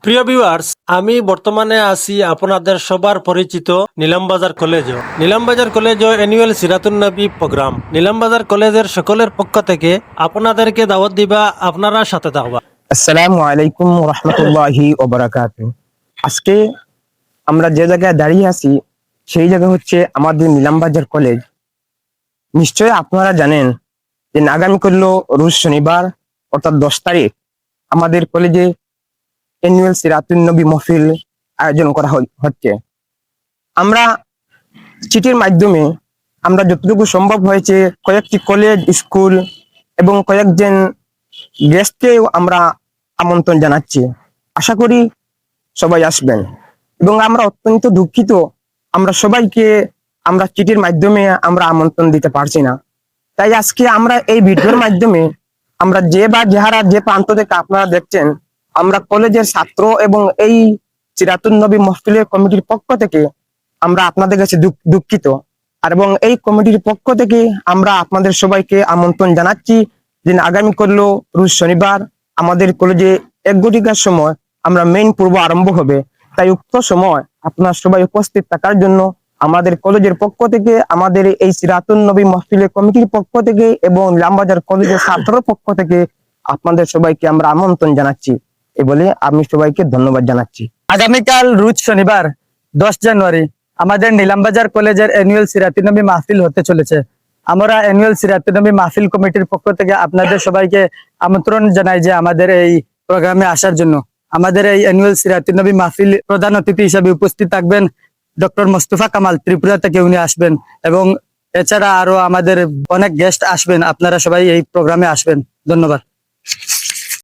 প্রিয় ভিউয়ার্স, আমি বর্তমানে আছি আপনাদের সবার পরিচিত নিলামবাজার কলেজে। নিলামবাজার কলেজ অ্যানুয়াল সিরাতুন নবী প্রোগ্রাম। নিলামবাজার কলেজের সকলের পক্ষ থেকে আপনাদেরকে দাওয়াত দিবা, আপনারা সাথে থাকবা। আসসালামু আলাইকুম রহমতুল্লাহি ওবারাকাতু। আজকে আমরা যে জায়গায় দাঁড়িয়ে আছি সেই জায়গা হচ্ছে আমাদের নিলামবাজার কলেজ। নিশ্চয়ই আপনারা জানেন যে আগামী করলো রোজ শনিবার অর্থাৎ 10 তারিখ আমাদের কলেজে অ্যানুয়াল সিরাতুন নবী মাহফিল আয়োজন করা হচ্ছে। আমরা চিঠির মাধ্যমে আমরা যতটুকু সম্ভব হয়েছে কয়েকটি কলেজ, স্কুল এবং কয়েকজন গেস্টকেও আমরা আমন্ত্রণ জানাচ্ছি। আশা করি সবাই আসবেন এবং আমরা অত্যন্ত দুঃখিত আমরা সবাইকে আমরা চিঠির মাধ্যমে আমরা আমন্ত্রণ দিতে পারছি না। তাই আজকে আমরা এই ভিডিওর মাধ্যমে আমরা যারা যে প্রান্ত থেকে আপনারা দেখছেন, আমরা কলেজের ছাত্র এবং এই সিরাতুন নবী মাহফিলের কমিটির পক্ষ থেকে আমরা আপনাদের কাছে দুঃখিত। আর এবং এই কমিটির পক্ষ থেকে আমরা আপনাদের সবাইকে আমন্ত্রণ জানাচ্ছি যে আগামী করলো রোজ শনিবার আমাদের কলেজে 1 ঘটিকার সময় আমরা মেইন পর্ব আরম্ভ হবে। তাই উক্ত সময় আপনার সবাই উপস্থিত থাকার জন্য আমাদের কলেজের পক্ষ থেকে, আমাদের এই সিরাতুন নবী মাহফিলের কমিটির পক্ষ থেকে এবং নিলামবাজার কলেজের ছাত্রর পক্ষ থেকে আপনাদের সবাইকে আমরা আমন্ত্রণ জানাচ্ছি। এই বলে আমি সবাইকে ধন্যবাদ জানাচ্ছি। আগামীকাল রোজ শনিবার 10 জানুয়ারি আমাদের নিলামবাজার কলেজের অ্যানুয়াল সিরাতুন নবী মাহফিল হতে চলেছে। আমরা অ্যানুয়াল সিরাতুন নবী মাহফিল কমিটির পক্ষ থেকে আপনাদের সবাইকে আমন্ত্রণ জানাই যে আমাদের এই প্রোগ্রামে আসার জন্য। আমাদের এই অ্যানুয়াল সিরাতুন নবী মাহফিল প্রধান অতিথি হিসেবে উপস্থিত থাকবেন ডক্টর মোস্তফা কামাল, ত্রিপুরা থেকে উনি আসবেন এবং এছাড়া আরো আমাদের অনেক গেস্ট আসবেন। আপনারা সবাই এই প্রোগ্রামে আসবেন। ধন্যবাদ।